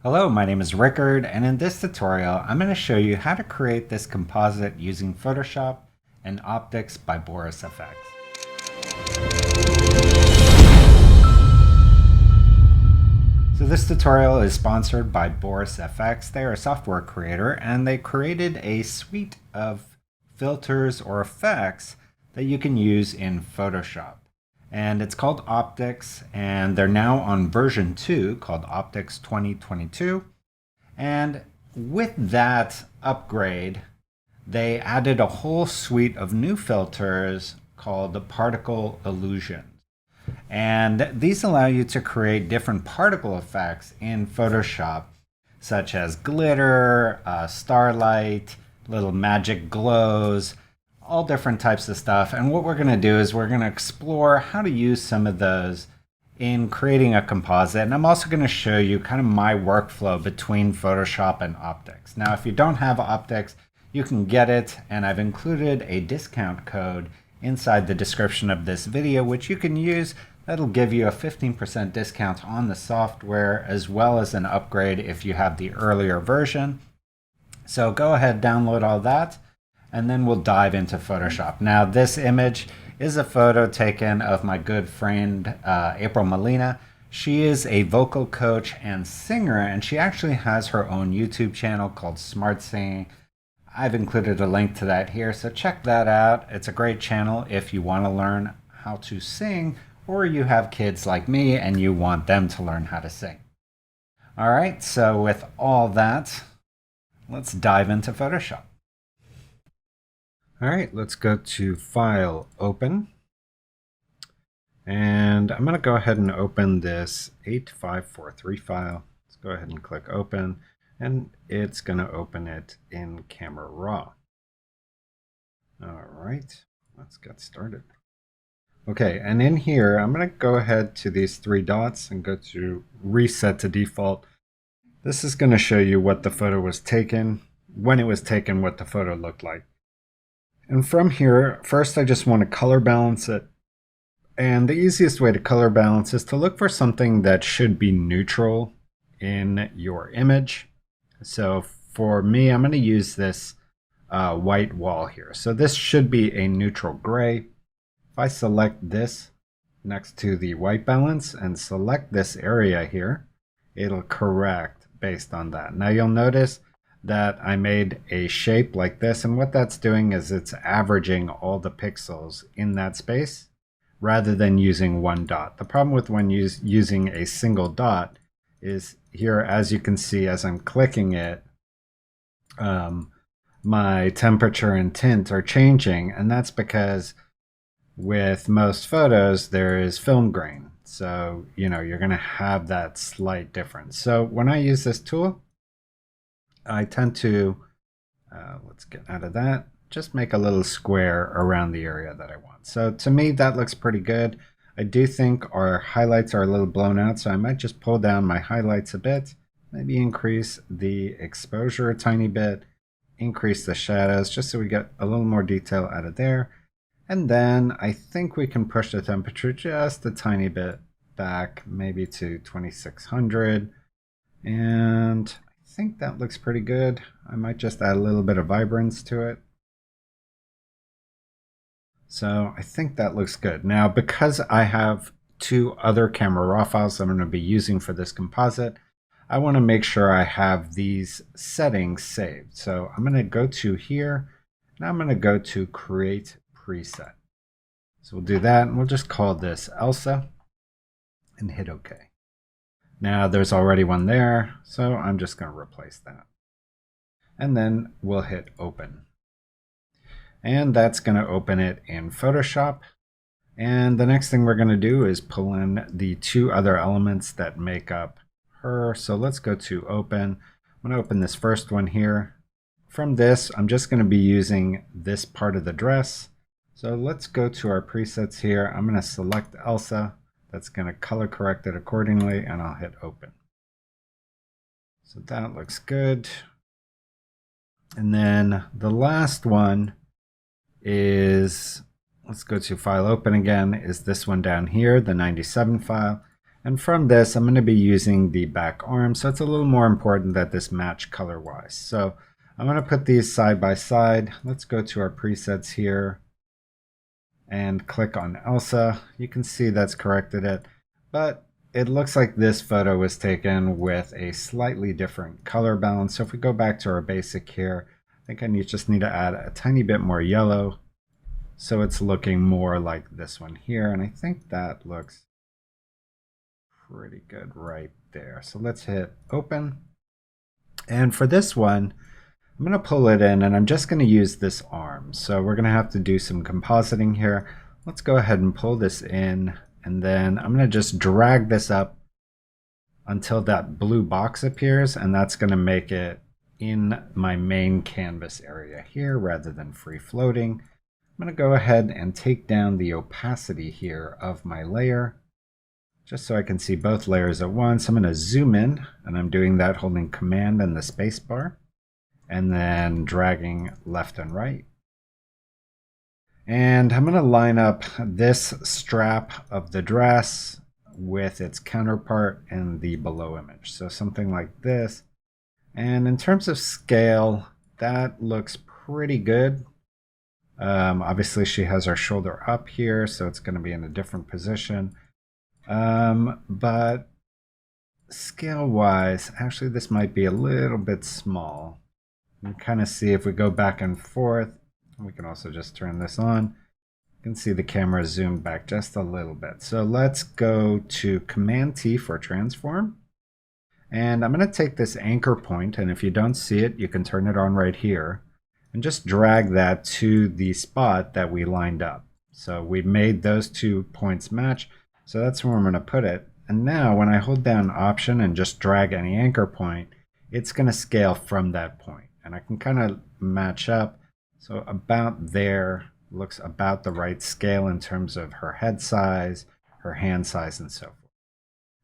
Hello, my name is Rickard, and in this tutorial, I'm going to show you how to create this composite using Photoshop and Optics by Boris FX. So this tutorial is sponsored by Boris FX. They are a software creator, and they created a suite of filters or effects that you can use in Photoshop. And it's called Optics, and they're now on version 2 called Optics 2022. And with that upgrade, they added a whole suite of new filters called the particle illusions. And these allow you to create different particle effects in Photoshop, such as glitter, starlight, little magic glows, all different types of stuff. And what we're going to do is we're going to explore how to use some of those in creating a composite. And I'm also going to show you kind of my workflow between Photoshop and Optics. Now, if you don't have Optics, you can get it, and I've included a discount code inside the description of this video, which you can use. That'll give you a 15% discount on the software, as well as an upgrade if you have the earlier version. So go ahead, download all that, and then we'll dive into Photoshop. Now, this image is a photo taken of my good friend, April Malina. She is a vocal coach and singer, and she actually has her own YouTube channel called Smart Singing. I've included a link to that here, so check that out. It's a great channel if you want to learn how to sing, or you have kids like me and you want them to learn how to sing. All right, so with all that, let's dive into Photoshop. All right, let's go to File, Open. And I'm going to go ahead and open this 8543 file. Let's go ahead and click Open, and it's going to open it in Camera Raw. All right, let's get started. Okay, and in here, I'm going to go ahead to these three dots and go to Reset to Default. This is going to show you what the photo was taken, when it was taken, what the photo looked like. And from here, first I just want to color balance it. And the easiest way to color balance is to look for something that should be neutral in your image. So for me, I'm going to use this white wall here. So this should be a neutral gray. If I select this next to the white balance and select this area here, it'll correct based on that. Now you'll notice that I made a shape like this, and what that's doing is it's averaging all the pixels in that space rather than using one dot. The problem with when using a single dot is here, as you can see, as I'm clicking it, my temperature and tint are changing, and that's because with most photos there is film grain. So, you're going to have that slight difference. So when I use this tool, I tend to, let's get out of that, just make a little square around the area that I want. So to me, that looks pretty good. I do think our highlights are a little blown out, so I might just pull down my highlights a bit, maybe increase the exposure a tiny bit, increase the shadows, just so we get a little more detail out of there. And then I think we can push the temperature just a tiny bit back, maybe to 2600. And I think that looks pretty good. I might just add a little bit of vibrance to it. So I think that looks good. Now, because I have two other Camera Raw files I'm going to be using for this composite, I want to make sure I have these settings saved. So I'm going to go to here, and I'm going to go to Create Preset. So we'll do that, and we'll just call this Elsa and hit OK. Now there's already one there, so I'm just going to replace that. And then we'll hit Open. And that's going to open it in Photoshop. And the next thing we're going to do is pull in the two other elements that make up her. So let's go to Open. I'm going to open this first one here. From this, I'm just going to be using this part of the dress. So let's go to our presets here. I'm going to select Elsa. That's going to color correct it accordingly, and I'll hit Open. So that looks good. And then the last one is, let's go to File, Open again, is this one down here, the 97 file. And from this, I'm going to be using the back arm, so it's a little more important that this match color-wise. So I'm going to put these side by side. Let's go to our presets here and click on Elsa. You can see that's corrected it, but it looks like this photo was taken with a slightly different color balance. So if we go back to our basic here, I think I just need to add a tiny bit more yellow, so it's looking more like this one here, and I think that looks pretty good right there. So let's hit open. And for this one, I'm going to pull it in, and I'm just going to use this arm. So we're going to have to do some compositing here. Let's go ahead and pull this in, and then I'm going to just drag this up until that blue box appears, and that's going to make it in my main canvas area here rather than free floating. I'm going to go ahead and take down the opacity here of my layer, just so I can see both layers at once. I'm going to zoom in, and I'm doing that holding Command and the space bar, and then dragging left and right. And I'm going to line up this strap of the dress with its counterpart in the below image. So something like this. And in terms of scale, that looks pretty good. Obviously she has her shoulder up here, so it's going to be in a different position. But scale wise, actually this might be a little bit small. You can kind of see if we go back and forth, we can also just turn this on. You can see the camera zoomed back just a little bit. So let's go to Command T for transform. And I'm going to take this anchor point, and if you don't see it, you can turn it on right here and just drag that to the spot that we lined up. So we made those 2 points match. So that's where I'm going to put it. And now when I hold down Option and just drag any anchor point, it's going to scale from that point. And I can kind of match up. So about there looks about the right scale in terms of her head size, her hand size, and so forth.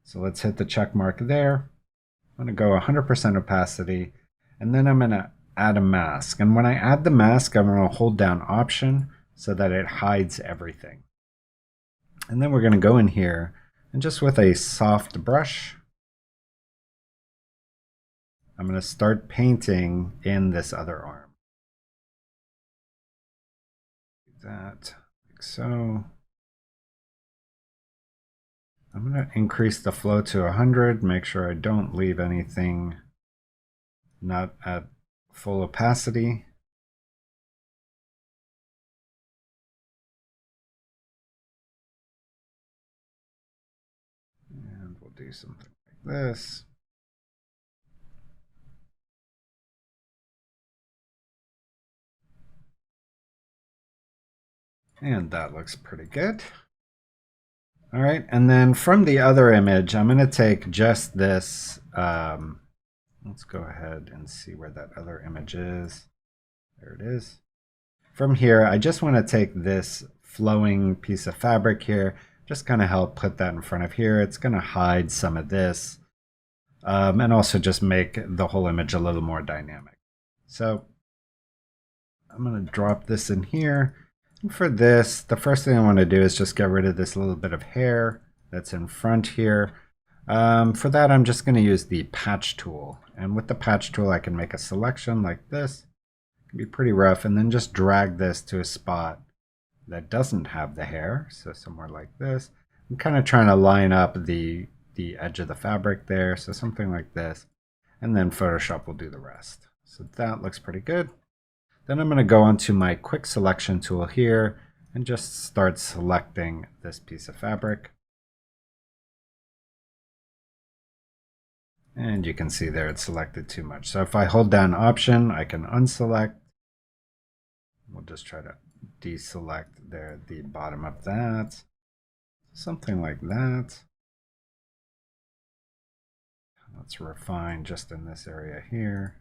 So let's hit the check mark there. I'm going to go 100% opacity, and then I'm going to add a mask. And when I add the mask, I'm going to hold down Option so that it hides everything. And then we're going to go in here and just with a soft brush, I'm going to start painting in this other arm. Do that like so. I'm going to increase the flow to 100, make sure I don't leave anything not at full opacity. And we'll do something like this. And that looks pretty good. All right, and then from the other image, I'm going to take just this. Let's go ahead and see where that other image is. There it is. From here, I just want to take this flowing piece of fabric here, just kind of help put that in front of here. It's going to hide some of this, and also just make the whole image a little more dynamic. So I'm going to drop this in here. And for this, the first thing I want to do is just get rid of this little bit of hair that's in front here. For that, I'm just going to use the patch tool. And with the patch tool, I can make a selection like this. It can be pretty rough, and then just drag this to a spot that doesn't have the hair. So somewhere like this. I'm kind of trying to line up the edge of the fabric there. So something like this. And then Photoshop will do the rest. So that looks pretty good. Then I'm going to go onto my quick selection tool here and just start selecting this piece of fabric. And you can see there it's selected too much. So if I hold down Option, I can unselect. We'll just try to deselect there the bottom of that. Something like that. Let's refine just in this area here.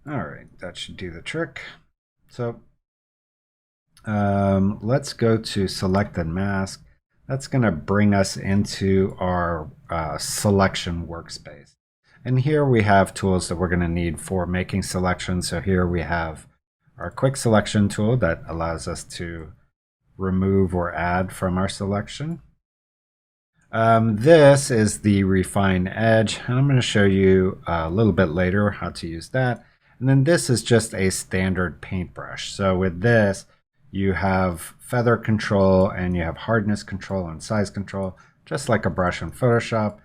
All right, that should do the trick. So let's go to Select and Mask. That's going to bring us into our selection workspace. And here we have tools that we're going to need for making selections. So here we have our quick selection tool that allows us to remove or add from our selection. This is the refine edge, and I'm going to show you a little bit later how to use that. And then this is just a standard paintbrush. So with this, you have feather control and you have hardness control and size control, just like a brush in Photoshop.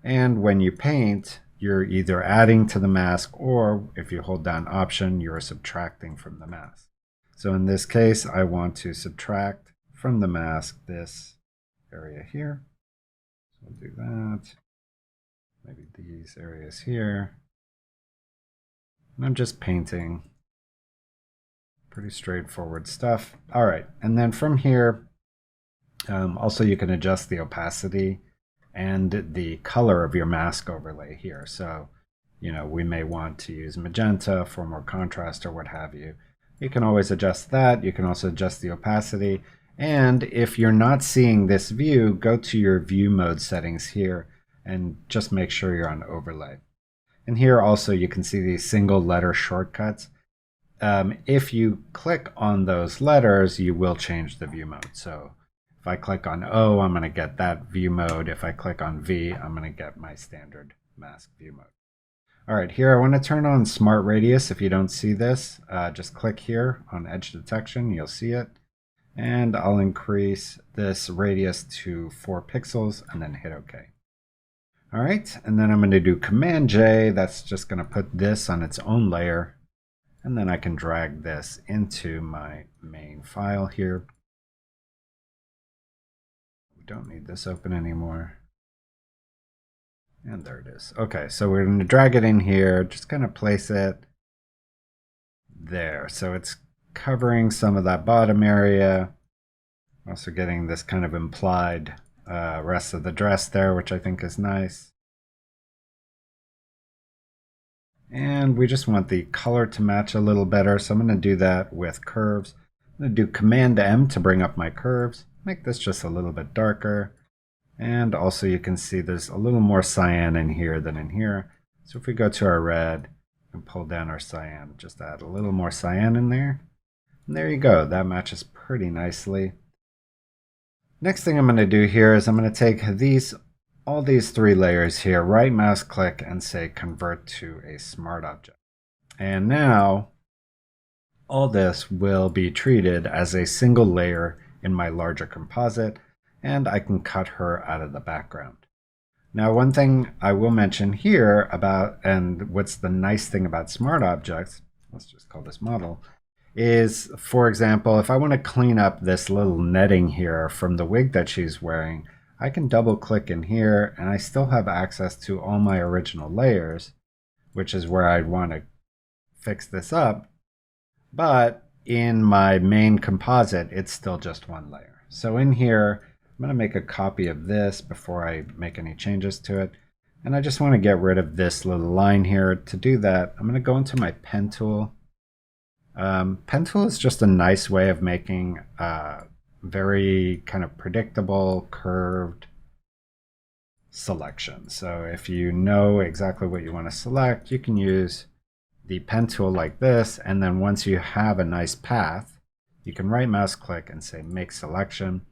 And when you paint, you're either adding to the mask, or if you hold down Option, you're subtracting from the mask. So in this case, I want to subtract from the mask this area here. So I'll do that. Maybe these areas here. And I'm just painting. Pretty straightforward stuff. All right, and then from here, also you can adjust the opacity and the color of your mask overlay here. So, you know, we may want to use magenta for more contrast or what have you. You can always adjust that. You can also adjust the opacity. And if you're not seeing this view, go to your view mode settings here and just make sure you're on overlay. And here also you can see these single letter shortcuts. If you click on those letters, you will change the view mode. So if I click on O, I'm going to get that view mode. If I click on V, I'm going to get my standard mask view mode. All right, here I want to turn on Smart Radius. If you don't see this, just click here on Edge Detection. You'll see it. And I'll increase this radius to 4 pixels and then hit OK. All right, and then I'm going to do Command J. That's just going to put this on its own layer. And then I can drag this into my main file here. We don't need this open anymore. And there it is. Okay, so we're going to drag it in here, just kind of place it there. So it's covering some of that bottom area. Also getting this kind of implied rest of the dress there, which I think is nice. And we just want the color to match a little better, so I'm going to do that with curves. I'm going to do Command M to bring up my curves, make this just a little bit darker. And also you can see there's a little more cyan in here than in here. So if we go to our red and pull down our cyan, just add a little more cyan in there. And there you go, that matches pretty nicely. Next thing I'm going to do here is I'm going to take all these 3 layers here, right mouse click and say convert to a smart object. And now all this will be treated as a single layer in my larger composite, and I can cut her out of the background. Now, one thing I will mention here about, and what's the nice thing about smart objects, let's just call this model, is, for example, if I want to clean up this little netting here from the wig that she's wearing, I can double click in here and I still have access to all my original layers, which is where I'd want to fix this up. But in my main composite, it's still just one layer. So in here, I'm going to make a copy of this before I make any changes to it. And I just want to get rid of this little line here. To do that, I'm going to go into my pen tool. Pen tool is just a nice way of making very kind of predictable curved selection. So if you know exactly what you want to select, you can use the pen tool like this, and then once you have a nice path, you can right mouse click and say make selection.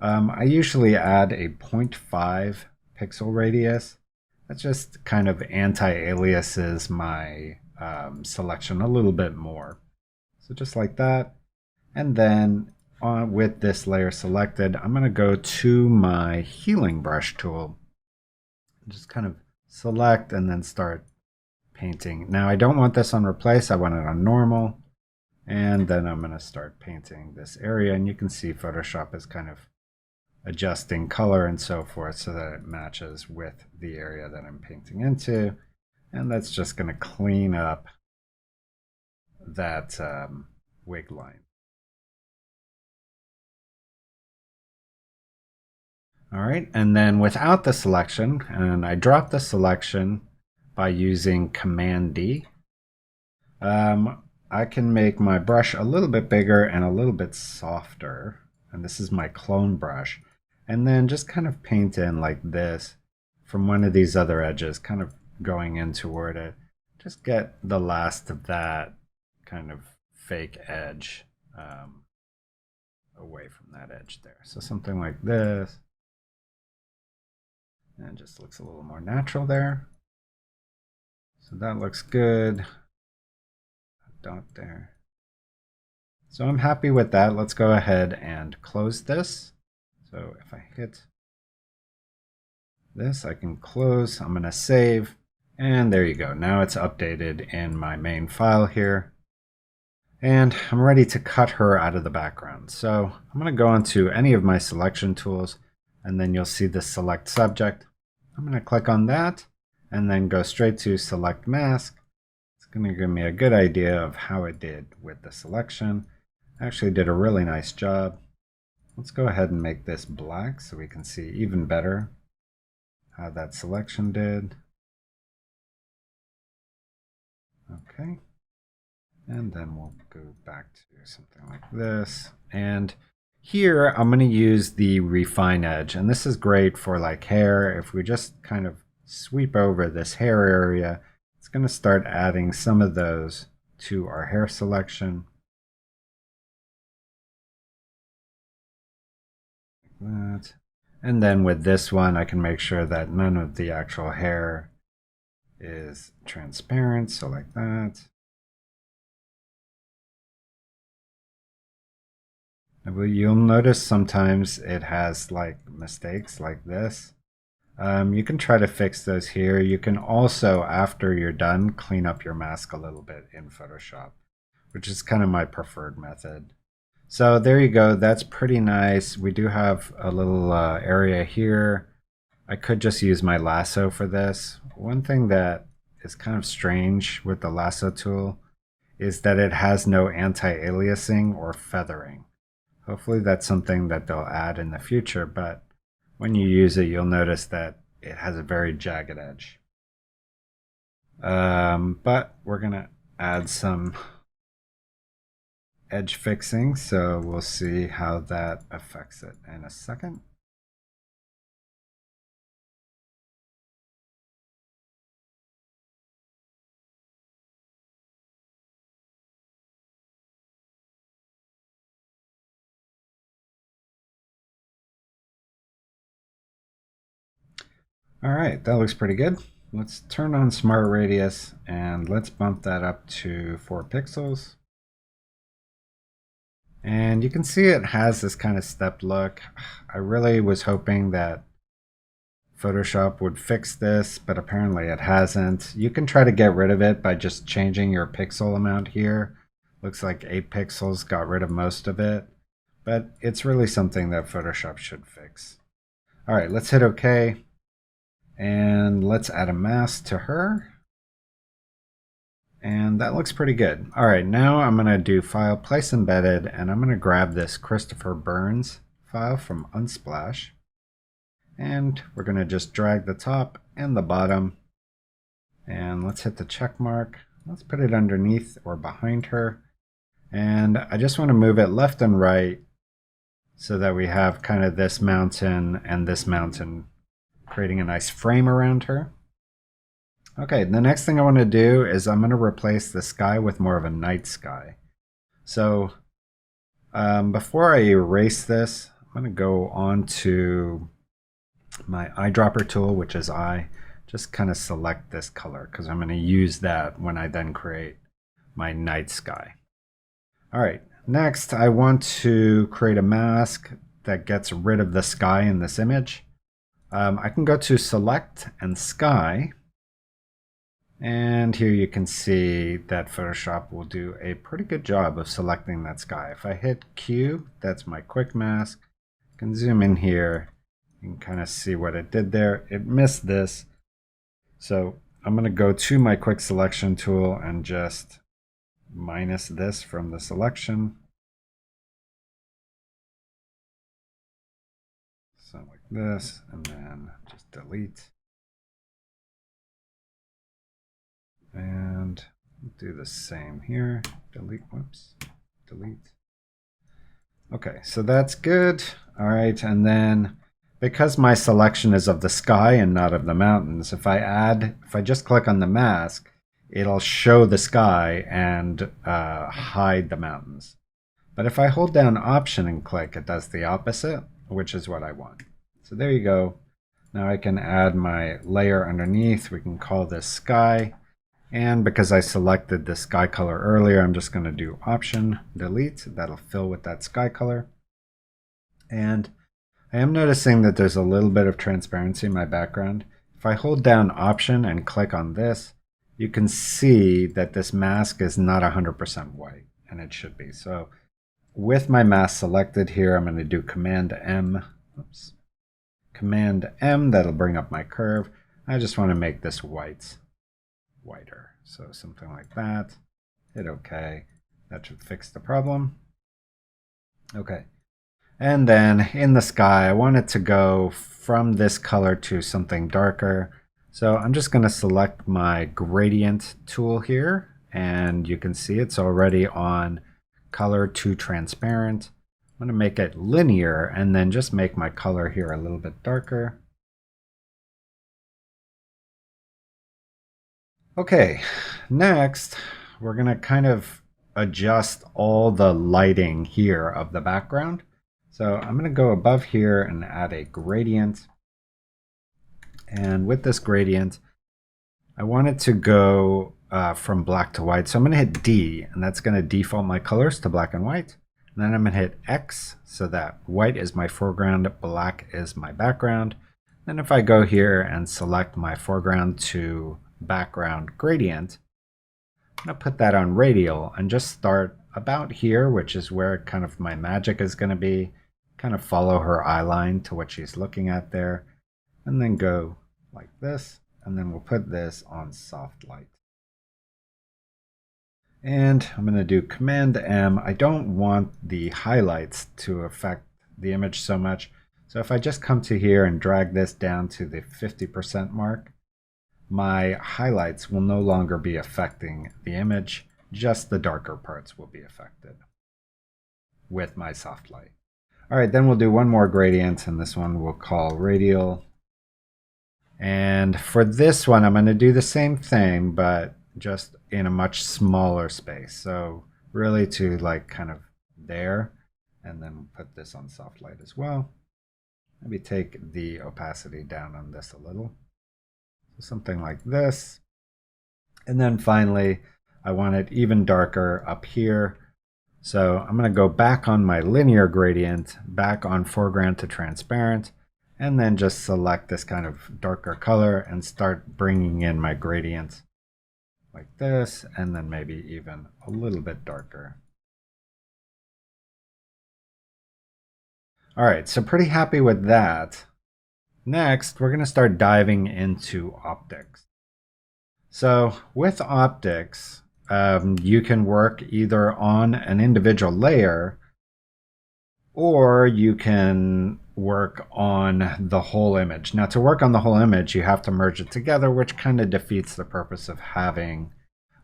I usually add a 0.5 pixel radius. That just kind of anti-aliases my selection a little bit more. So just like that. And then with this layer selected, I'm going to go to my healing brush tool. Just kind of select and then start painting. Now I don't want this on replace, I want it on normal. And then I'm going to start painting this area, and you can see Photoshop is kind of adjusting color and so forth so that it matches with the area that I'm painting into. And that's just going to clean up that wig line. All right, and then without the selection, and I drop the selection by using Command D, I can make my brush a little bit bigger and a little bit softer. And this is my clone brush. And then just kind of paint in like this from one of these other edges, kind of going in toward it. Just get the last of that kind of fake edge away from that edge there. So something like this. And it just looks a little more natural there. So that looks good. A dot there. So I'm happy with that. Let's go ahead and close this. So if I hit this, I can close. I'm going to save. And there you go. Now it's updated in my main file here. And I'm ready to cut her out of the background. So I'm going to go into any of my selection tools, and then you'll see the select subject. I'm going to click on that and then go straight to select mask. It's going to give me a good idea of how it did with the selection. Actually did a really nice job. Let's go ahead and make this black so we can see even better how that selection did. Okay. And then we'll go back to something like this. And here I'm going to use the refine edge. And this is great for like hair. If we just kind of sweep over this hair area, it's going to start adding some of those to our hair selection. Like that. And then with this one, I can make sure that none of the actual hair is transparent. So like that. You'll notice sometimes it has like mistakes like this. You can try to fix those here. You can also, after you're done, clean up your mask a little bit in Photoshop, which is kind of my preferred method. So there you go. That's pretty nice. We do have a little area here. I could just use my lasso for this. One thing that is kind of strange with the lasso tool is that it has no anti-aliasing or feathering. Hopefully that's something that they'll add in the future, but when you use it, you'll notice that it has a very jagged edge. But we're going to add some edge fixing, so we'll see how that affects it in a second. All right, that looks pretty good. Let's turn on Smart Radius and let's bump that up to 4 pixels. And you can see it has this kind of stepped look. I really was hoping that Photoshop would fix this, but apparently it hasn't. You can try to get rid of it by just changing your pixel amount here. Looks like 8 pixels got rid of most of it, but it's really something that Photoshop should fix. All right, let's hit OK. And let's add a mask to her. And that looks pretty good. All right, now I'm going to do File, Place Embedded, and I'm going to grab this Christopher Burns file from Unsplash. And we're going to just drag the top and the bottom. And let's hit the check mark. Let's put it underneath or behind her. And I just want to move it left and right so that we have kind of this mountain and this mountain, creating a nice frame around her. Okay, the next thing I want to do is I'm going to replace the sky with more of a night sky. So before I erase this, I'm going to go on to my eyedropper tool, which is just kind of select this color because I'm going to use that when I then create my night sky. All right, next I want to create a mask that gets rid of the sky in this image. I can go to Select and Sky, and here you can see that Photoshop will do a pretty good job of selecting that sky. If I hit Q, that's my quick mask. I can zoom in here. You can kind of see what it did there. It missed this. So I'm going to go to my quick selection tool and just minus this from the selection. Something like this, and then just delete. And do the same here. Delete, whoops, delete. Okay, so that's good. All right, and then because my selection is of the sky and not of the mountains, if I just click on the mask, it'll show the sky and hide the mountains. But if I hold down Option and click, it does the opposite, which is what I want. So there you go. Now I can add my layer underneath. We can call this sky. And because I selected the sky color earlier, I'm just going to do Option, Delete. That'll fill with that sky color. And I am noticing that there's a little bit of transparency in my background. If I hold down Option and click on this, you can see that this mask is not 100% white, and it should be. So with my mask selected here, I'm going to do Command M. Oops. Command M, that'll bring up my curve. I just want to make this whiter. So something like that. Hit OK. That should fix the problem. Okay. And then in the sky, I want it to go from this color to something darker. So I'm just going to select my gradient tool here. And you can see it's already on color to transparent. I'm going to make it linear and then just make my color here a little bit darker. Okay, next we're going to kind of adjust all the lighting here of the background. So I'm going to go above here and add a gradient. And with this gradient, I want it to go from black to white. So I'm going to hit D, and that's going to default my colors to black and white. And then I'm going to hit X so that white is my foreground, black is my background. Then if I go here and select my foreground to background gradient, I'm going to put that on radial and just start about here, which is where kind of my magic is going to be. Kind of follow her eye line to what she's looking at there. And then go like this. And then we'll put this on soft light. And I'm going to do Command M. I don't want the highlights to affect the image so much. So if I just come to here and drag this down to the 50% mark, my highlights will no longer be affecting the image. Just the darker parts will be affected with my soft light. All right, then we'll do one more gradient, and this one we'll call radial. And for this one, I'm going to do the same thing, but just in a much smaller space. So really to like kind of there, and then put this on soft light as well. Maybe take the opacity down on this a little. So something like this. And then finally, I want it even darker up here. So I'm going to go back on my linear gradient, back on foreground to transparent, and then just select this kind of darker color and start bringing in my gradient like this, and then maybe even a little bit darker. All right, so pretty happy with that. Next, we're going to start diving into optics. So with optics, you can work either on an individual layer, or you can work on the whole image. Now, to work on the whole image, you have to merge it together, which kind of defeats the purpose of having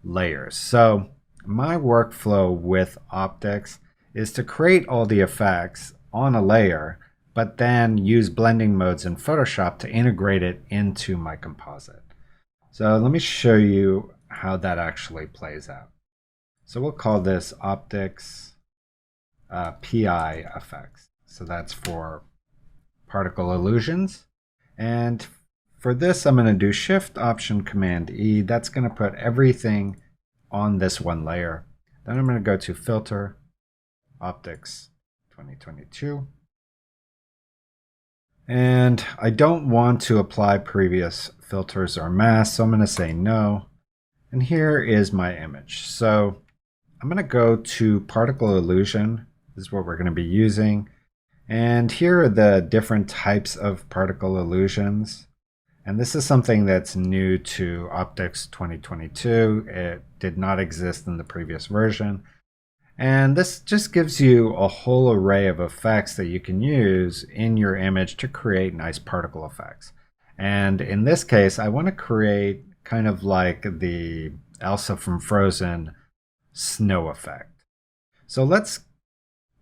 layers. So my workflow with optics is to create all the effects on a layer, but then use blending modes in Photoshop to integrate it into my composite. So let me show you how that actually plays out. So we'll call this optics PI effects. So that's for particle illusions. And for this, I'm going to do Shift Option Command E. That's going to put everything on this one layer. Then I'm going to go to Filter, Optics 2022. And I don't want to apply previous filters or masks, so I'm going to say no. And here is my image. So I'm going to go to Particle Illusion. This is what we're going to be using. And here are the different types of particle illusions. And this is something that's new to Optics 2022. It did not exist in the previous version. And this just gives you a whole array of effects that you can use in your image to create nice particle effects. And in this case, I want to create kind of like the Elsa from Frozen snow effect. So let's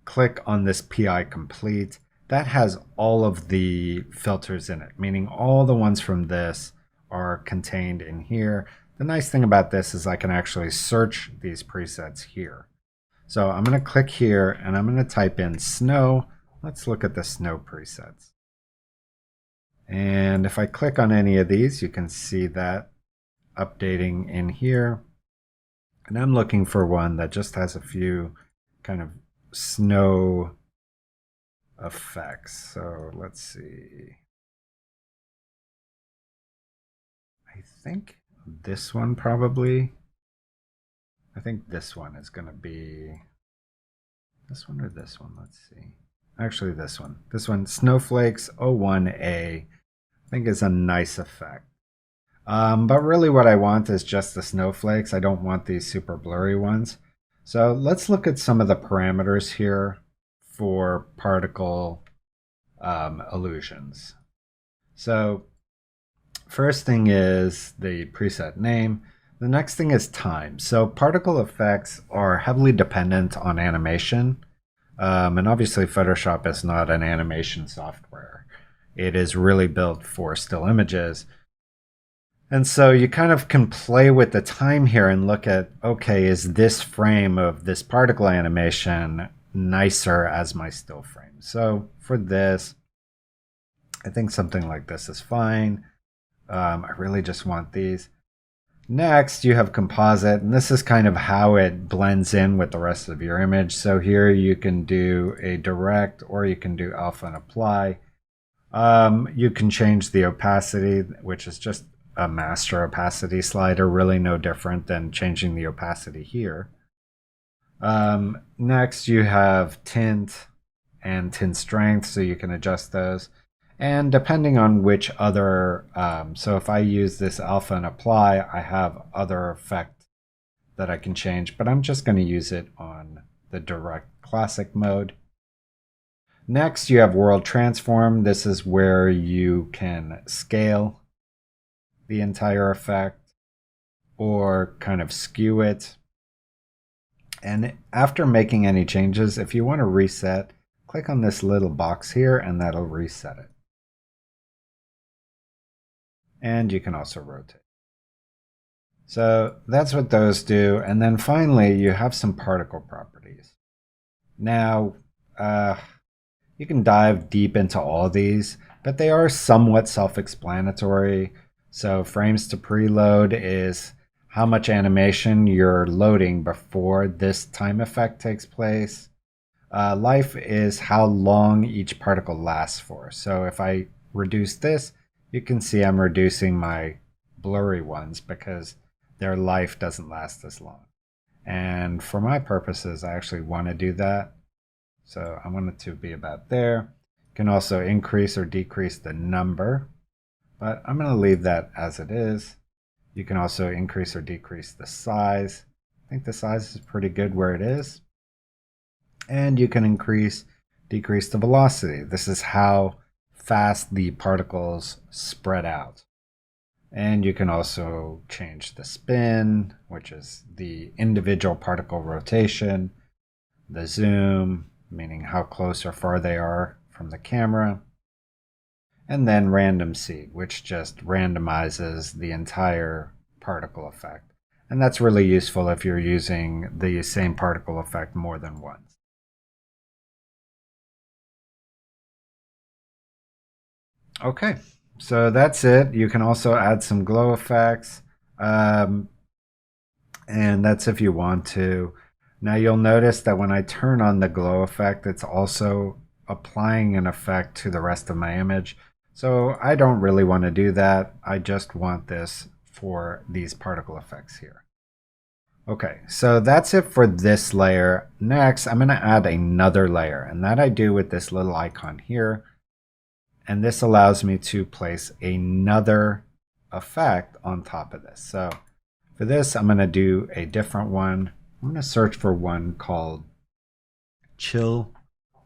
click on this PI complete. That has all of the filters in it, meaning all the ones from this are contained in here. The nice thing about this is I can actually search these presets here. So I'm going to click here and I'm going to type in snow. Let's look at the snow presets. And if I click on any of these, you can see that updating in here. And I'm looking for one that just has a few kind of snow effects. So let's see. I think this one probably. I think this one is going to be this one or this one. Let's see. Actually, this one. This one, Snowflakes 01A, I think is a nice effect. But really what I want is just the snowflakes. I don't want these super blurry ones. So let's look at some of the parameters here for particle illusions. So first thing is the preset name. The next thing is time. So particle effects are heavily dependent on animation. And obviously Photoshop is not an animation software. It is really built for still images. And so you kind of can play with the time here and look at, okay, is this frame of this particle animation nicer as my still frame? So for this, I think something like this is fine. I really just want these. Next, you have composite, and this is kind of how it blends in with the rest of your image. So here you can do a direct, or you can do alpha and apply. You can change the opacity, which is just a master opacity slider, really no different than changing the opacity here. Next, you have tint and tint strength, so you can adjust those. And depending on which other, so if I use this alpha and apply, I have other effect that I can change, but I'm just going to use it on the direct classic mode. Next, you have world transform. This is where you can scale the entire effect or kind of skew it. And after making any changes, if you want to reset, click on this little box here and that'll reset it. And you can also rotate. So that's what those do. And then finally, you have some particle properties. Now, you can dive deep into all these, but they are somewhat self-explanatory. So frames to preload is how much animation you're loading before this time effect takes place. Life is how long each particle lasts for. So if I reduce this, you can see I'm reducing my blurry ones because their life doesn't last as long. And for my purposes, I actually want to do that. So I want it to be about there. You can also increase or decrease the number, but I'm going to leave that as it is. You can also increase or decrease the size. I think the size is pretty good where it is. And you can increase, decrease the velocity. This is how fast the particles spread out. And you can also change the spin, which is the individual particle rotation, the zoom, meaning how close or far they are from the camera, and then random seed, which just randomizes the entire particle effect. And that's really useful if you're using the same particle effect more than once. Okay, so that's it. You can also add some glow effects, and that's if you want to. Now you'll notice that when I turn on the glow effect, it's also applying an effect to the rest of my image. So I don't really want to do that. I just want this for these particle effects here. Okay, so that's it for this layer. Next, I'm going to add another layer, and that I do with this little icon here. And this allows me to place another effect on top of this. So for this, I'm going to do a different one. I'm going to search for one called Chill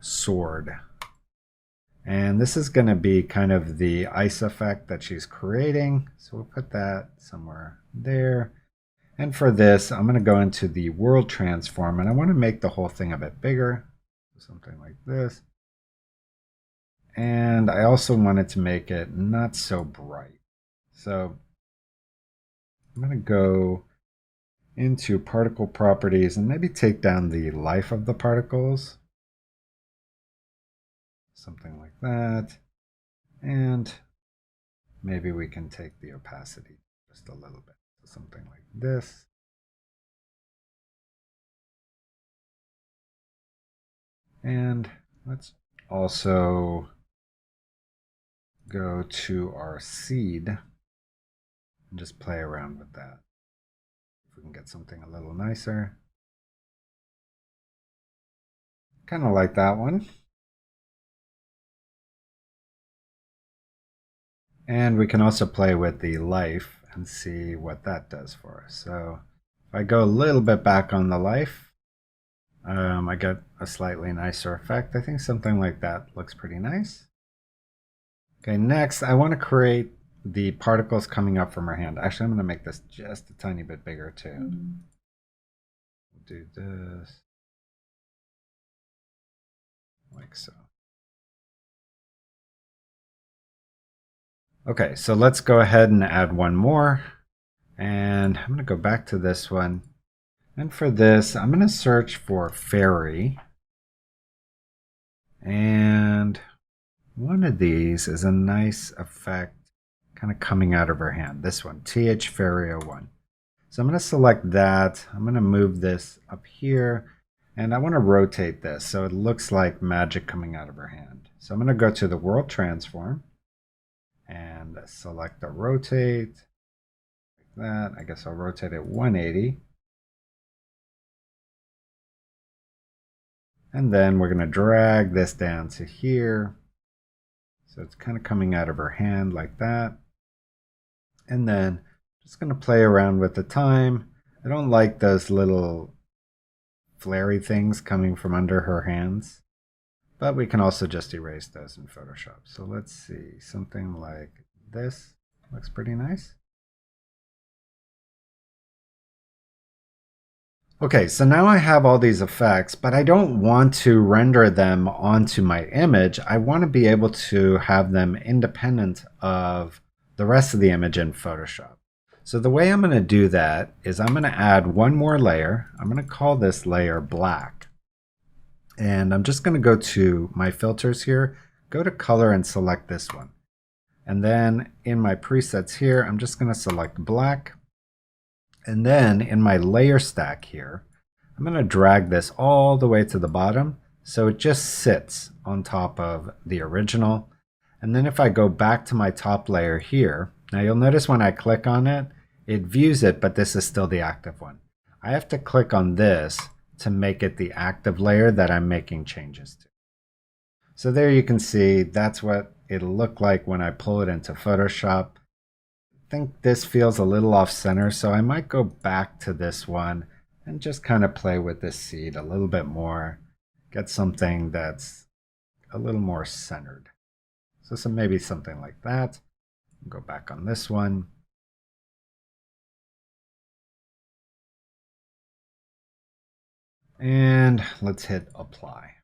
Sword. And this is going to be kind of the ice effect that she's creating. So we'll put that somewhere there. And for this, I'm going to go into the world transform, and I want to make the whole thing a bit bigger. Something like this. And I also wanted to make it not so bright. So I'm I'm going to go into particle properties and maybe take down the life of the particles. Something like that. And maybe we can take the opacity just a little bit. So something like this. And let's also go to our seed and just play around with that. If we can get something a little nicer. Kind of like that one. And we can also play with the life and see what that does for us. So if I go a little bit back on the life, I get a slightly nicer effect. I think something like that looks pretty nice. Okay, next I want to create the particles coming up from our hand. Actually, I'm going to make this just a tiny bit bigger too. We'll do this like so. Okay, so let's go ahead and add one more. And I'm going to go back to this one. And for this, I'm going to search for fairy. And one of these is a nice effect kind of coming out of her hand. This one, TH Fairy 01. So I'm going to select that. I'm going to move this up here. And I want to rotate this so it looks like magic coming out of her hand. So I'm going to go to the World Transform and select the rotate. Like that. I guess I'll rotate it 180. And then we're going to drag this down to here. So it's kind of coming out of her hand like that. And then just going to play around with the time. I don't like those little flary things coming from under her hands. But we can also just erase those in Photoshop. So let's see, something like this looks pretty nice. Okay, so now I have all these effects, but I don't want to render them onto my image. I want to be able to have them independent of the rest of the image in Photoshop. So the way I'm going to do that is I'm going to add one more layer. I'm going to call this layer black. And I'm just going to go to my filters here, go to color and select this one. And then in my presets here, I'm just going to select black. And then in my layer stack here, I'm going to drag this all the way to the bottom so it just sits on top of the original. And then if I go back to my top layer here, now you'll notice when I click on it, it views it, but this is still the active one. I have to click on this to make it the active layer that I'm making changes to. So there you can see that's what it'll look like when I pull it into Photoshop. I think this feels a little off center, so I might go back to this one and just kind of play with this seed a little bit more, get something that's a little more centered. So maybe something like that. Go back on this one. And let's hit apply.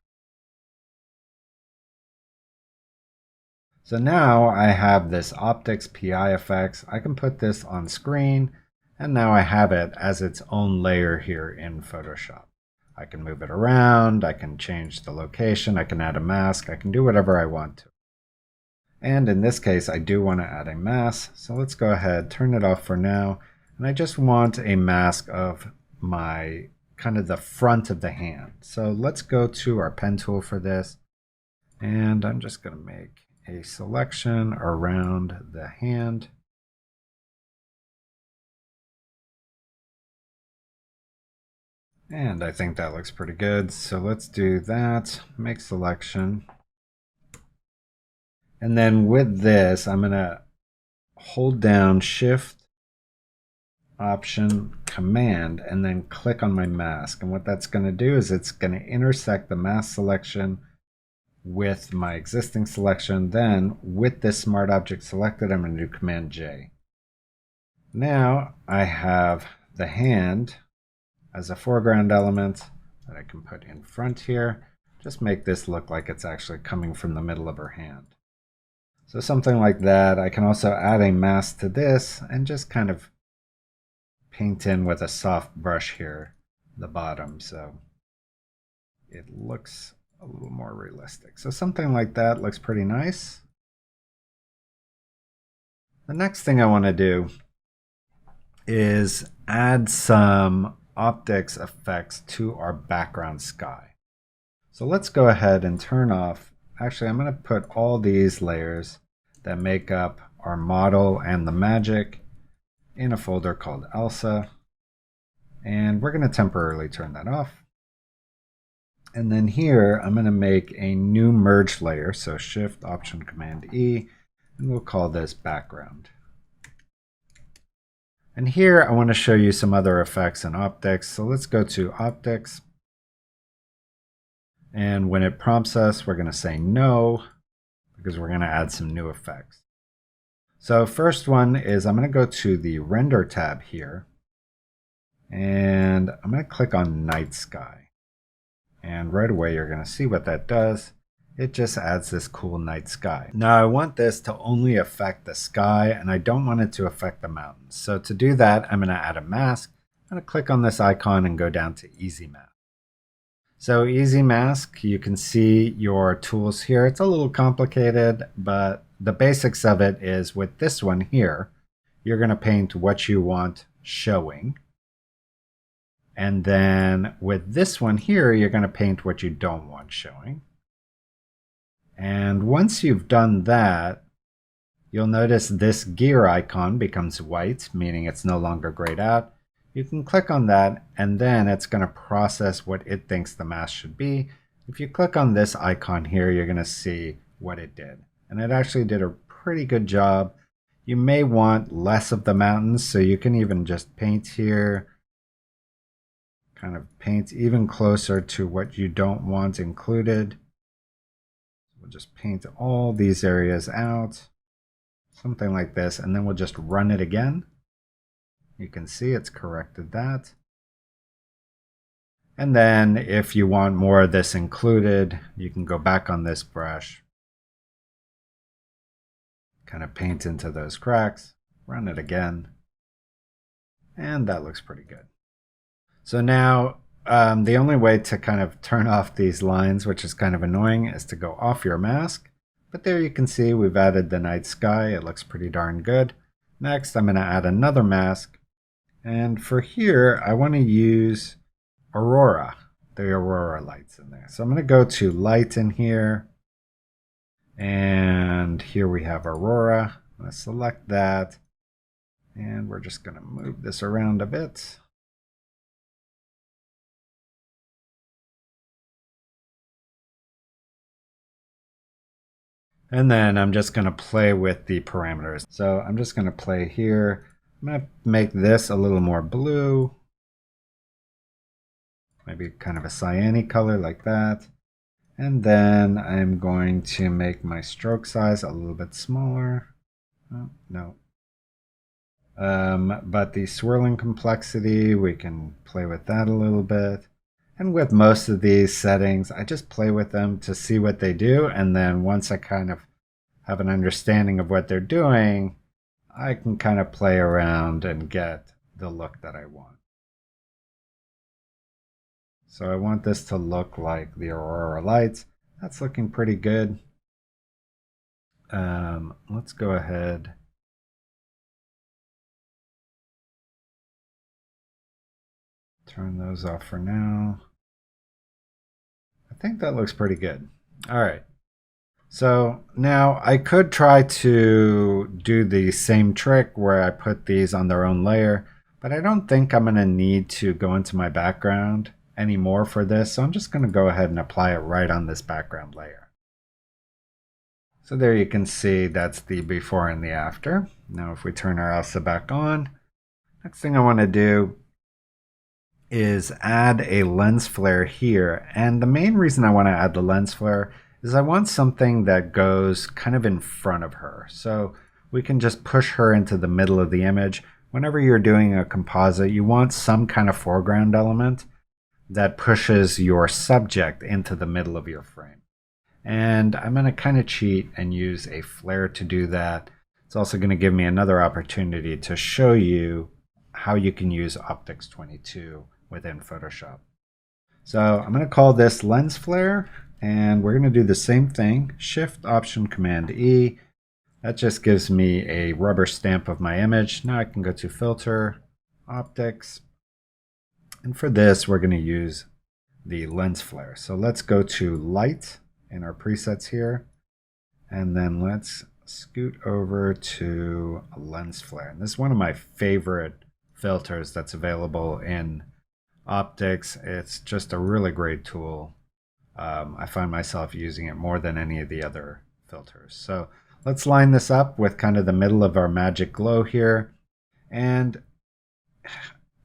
So now I have this optics PI effects. I can put this on screen, and now I have it as its own layer here in Photoshop. I can move it around, I can change the location, I can add a mask, I can do whatever I want to. And in this case, I do want to add a mask, so let's go ahead, turn it off for now, and I just want a mask of my kind of the front of the hand. So let's go to our pen tool for this, and I'm just going to make a selection around the hand. And I think that looks pretty good. So let's do that, make selection. And then with this, I'm going to hold down Shift, Option, Command, and then click on my mask. And what that's going to do is it's going to intersect the mask selection with my existing selection. Then with this smart object selected, I'm going to do Command J. Now I have the hand as a foreground element that I can put in front here. Just make this look like it's actually coming from the middle of her hand. So something like that. I can also add a mask to this and just kind of paint in with a soft brush here, the bottom, so it looks a little more realistic. So something like that looks pretty nice. The next thing I want to do is add some optics effects to our background sky. So let's go ahead and turn off, actually I'm going to put all these layers that make up our model and the magic in a folder called Elsa, and we're going to temporarily turn that off. And then here I'm going to make a new merge layer, so Shift Option Command E, and we'll call this background. And here I want to show you some other effects and optics. So let's go to optics. And when it prompts us, we're going to say no, because we're going to add some new effects. So first one is I'm going to go to the render tab here, and I'm going to click on night sky. And right away you're going to see what that does. It just adds this cool night sky. Now I want this to only affect the sky, and I don't want it to affect the mountains. So to do that, I'm going to add a mask. I'm going to click on this icon and go down to Easy Mask. So Easy Mask, you can see your tools here. It's a little complicated, but the basics of it is with this one here, you're going to paint what you want showing. And then with this one here, you're going to paint what you don't want showing. And once you've done that, you'll notice this gear icon becomes white, meaning it's no longer grayed out. You can click on that, and then it's going to process what it thinks the mask should be. If you click on this icon here, you're going to see what it did. And it actually did a pretty good job. You may want less of the mountains, so you can even just paint here, kind of paint even closer to what you don't want included. We'll just paint all these areas out, something like this, and then we'll just run it again. You can see it's corrected that. And then if you want more of this included, you can go back on this brush, kind of paint into those cracks, run it again, and that looks pretty good. So now the only way to kind of turn off these lines, which is kind of annoying, is to go off your mask. But there you can see we've added the night sky. It looks pretty darn good. Next, I'm going to add another mask. And for here, I want to use Aurora, the Aurora lights in there. So I'm going to go to light in here. And here we have Aurora. Let's select that. And we're just going to move this around a bit. And then I'm just going to play with the parameters. So I'm just going to play here. I'm going to make this a little more blue. Maybe kind of a cyany color like that. And then I'm going to make my stroke size a little bit smaller. Oh, no. But the swirling complexity, we can play with that a little bit. And with most of these settings, I just play with them to see what they do. And then once I kind of have an understanding of what they're doing, I can kind of play around and get the look that I want. So I want this to look like the Aurora lights. That's looking pretty good. Let's go ahead. Turn those off for now. I think that looks pretty good. All right. So now I could try to do the same trick where I put these on their own layer, but I don't think I'm going to need to go into my background anymore for this. So I'm just going to go ahead and apply it right on this background layer. So there you can see that's the before and the after. Now if we turn our Elsa back on, next thing I want to do is add a lens flare here. And the main reason I want to add the lens flare is I want something that goes kind of in front of her. So we can just push her into the middle of the image. Whenever you're doing a composite, you want some kind of foreground element that pushes your subject into the middle of your frame. And I'm going to kind of cheat and use a flare to do that. It's also going to give me another opportunity to show you how you can use Optics 22 within Photoshop. So I'm going to call this lens flare, and we're going to do the same thing. Shift Option Command E. That just gives me a rubber stamp of my image. Now I can go to Filter, Optics, and for this we're going to use the lens flare. So let's go to Light in our presets here, and then let's scoot over to a lens flare. And this is one of my favorite filters that's available in Optics. It's just a really great tool. I find myself using it more than any of the other filters. So let's line this up with kind of the middle of our magic glow here. And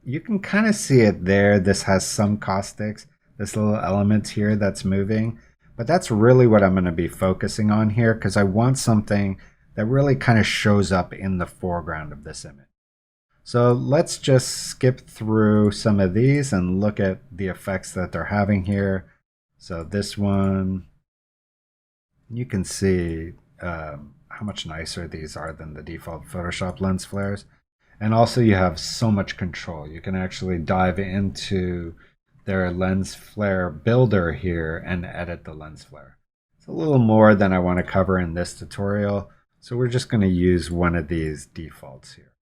you can kind of see it there. This has some caustics, this little element here that's moving. But that's really what I'm going to be focusing on here, because I want something that really kind of shows up in the foreground of this image. So let's just skip through some of these and look at the effects that they're having here. So this one, you can see how much nicer these are than the default Photoshop lens flares. And also you have so much control. You can actually dive into their lens flare builder here and edit the lens flare. It's a little more than I want to cover in this tutorial, so we're just going to use one of these defaults here.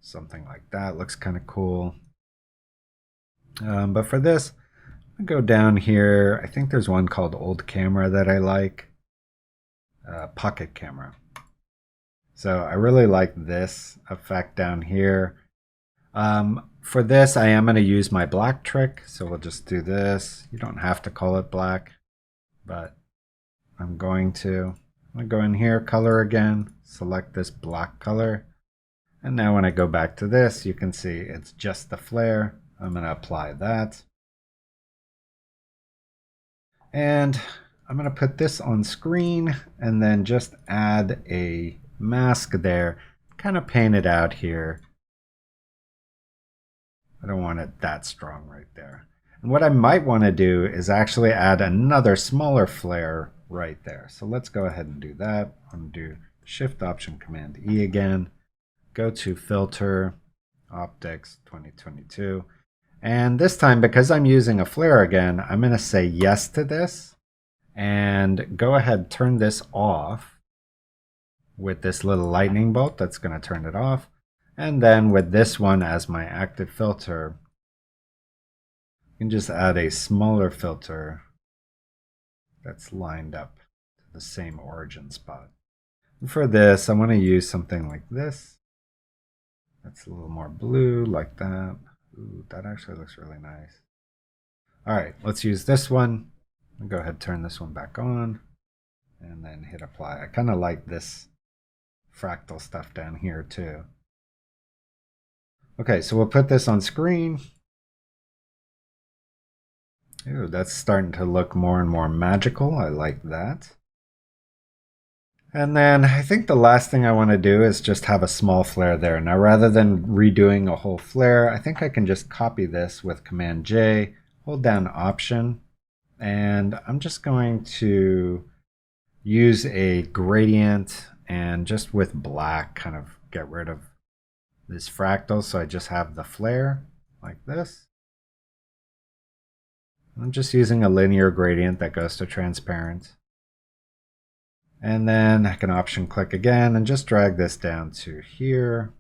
Something like that looks kind of cool. But for this, I'll go down here. I think there's one called Old Camera that I like. Pocket Camera. So I really like this effect down here. For this, I am going to use my black trick. So we'll just do this. You don't have to call it black, but I'm going to. I'm going to go in here, color again, select this black color. And now when I go back to this, you can see it's just the flare. I'm going to apply that. And I'm going to put this on screen and then just add a mask there, kind of paint it out here. I don't want it that strong right there. And what I might want to do is actually add another smaller flare right there. So let's go ahead and do that. I'm going to do Shift Option Command E again. Go to Filter, Optics 2022. And this time, because I'm using a flare again, I'm going to say yes to this. And go ahead, turn this off with this little lightning bolt. That's going to turn it off. And then with this one as my active filter, you can just add a smaller filter that's lined up to the same origin spot. And for this, I want to use something like this. That's a little more blue, like that. Ooh, that actually looks really nice. All right, let's use this one. I'll go ahead and turn this one back on and then hit apply. I kind of like this fractal stuff down here too. Okay, so we'll put this on screen. Ooh, that's starting to look more and more magical. I like that. And then I think the last thing I want to do is just have a small flare there. Now, rather than redoing a whole flare, I think I can just copy this with Command J, hold down Option, and I'm just going to use a gradient and just with black kind of get rid of this fractal, so I just have the flare like this. I'm just using a linear gradient that goes to transparent. And then I can option click again and just drag this down to here.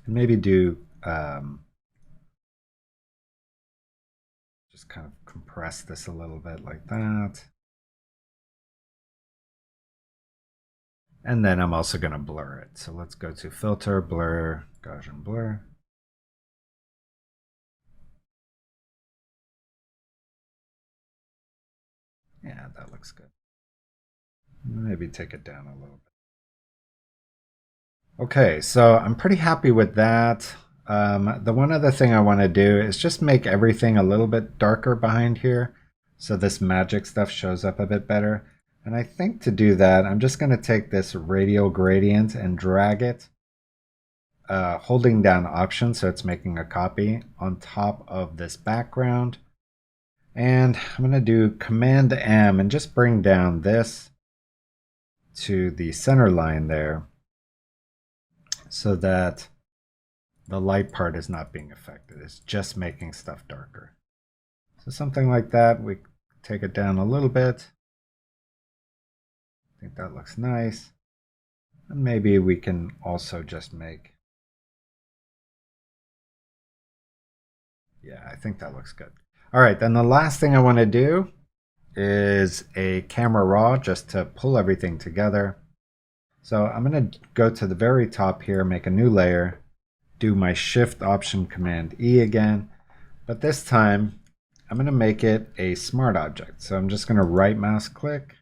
And maybe do just kind of compress this a little bit like that. And then I'm also going to blur it. So let's go to Filter, Blur, Gaussian Blur. Yeah, that looks good. Maybe take it down a little bit. Okay, so I'm pretty happy with that. The one other thing I want to do is just make everything a little bit darker behind here, so this magic stuff shows up a bit better. And I think to do that, I'm just going to take this radial gradient and drag it, holding down Option so it's making a copy on top of this background. And I'm going to do Command M and just bring down this to the center line there so that the light part is not being affected. It's just making stuff darker. So something like that, we take it down a little bit. I think that looks nice. And maybe we can also just make, yeah, I think that looks good. All right, then the last thing I want to do is a camera raw just to pull everything together. So I'm going to go to the very top here, make a new layer, do my Shift Option Command E again, but this time I'm going to make it a smart object. So I'm just going to right mouse click,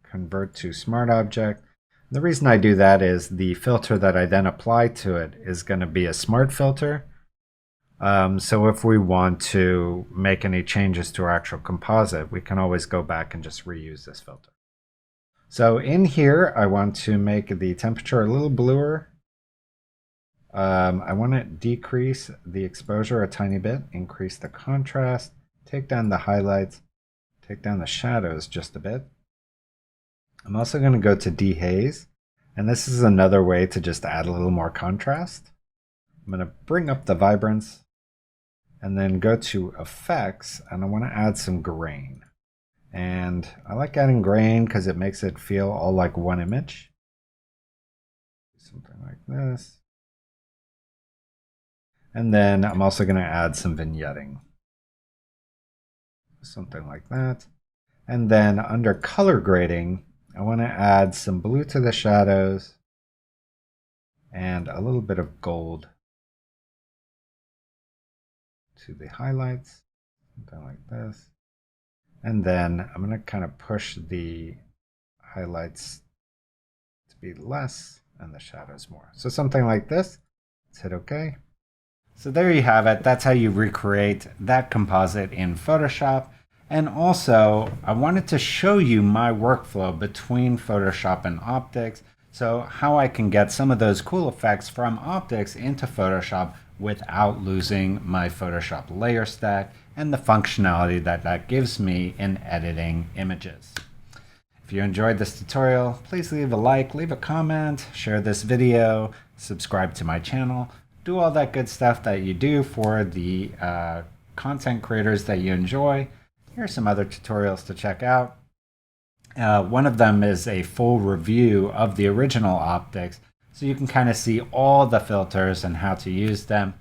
convert to smart object. The reason I do that is the filter that I then apply to it is going to be a smart filter. So if we want to make any changes to our actual composite, we can always go back and just reuse this filter. So in here, I want to make the temperature a little bluer. I want to decrease the exposure a tiny bit, increase the contrast, take down the highlights, take down the shadows just a bit. I'm also going to go to dehaze, and this is another way to just add a little more contrast. I'm going to bring up the vibrance, and then go to effects, and I want to add some grain. And I like adding grain because it makes it feel all like one image. Something like this. And then I'm also going to add some vignetting. Something like that. And then under color grading, I want to add some blue to the shadows and a little bit of gold to the highlights, something like this. And then I'm going to kind of push the highlights to be less and the shadows more. So something like this. Let's hit OK. So there you have it. That's how you recreate that composite in Photoshop. And also, I wanted to show you my workflow between Photoshop and Optics. So how I can get some of those cool effects from Optics into Photoshop without losing my Photoshop layer stack and the functionality that that gives me in editing images. If you enjoyed this tutorial, please leave a like, leave a comment, share this video, subscribe to my channel, do all that good stuff that you do for the content creators that you enjoy. Here are some other tutorials to check out. One of them is a full review of the original Optics, so you can kind of see all the filters and how to use them.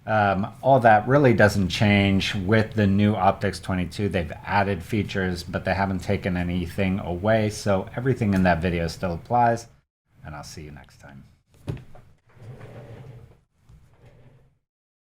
All that really doesn't change with the new Optics 22. They've added features, but they haven't taken anything away, so everything in that video still applies, and I'll see you next time.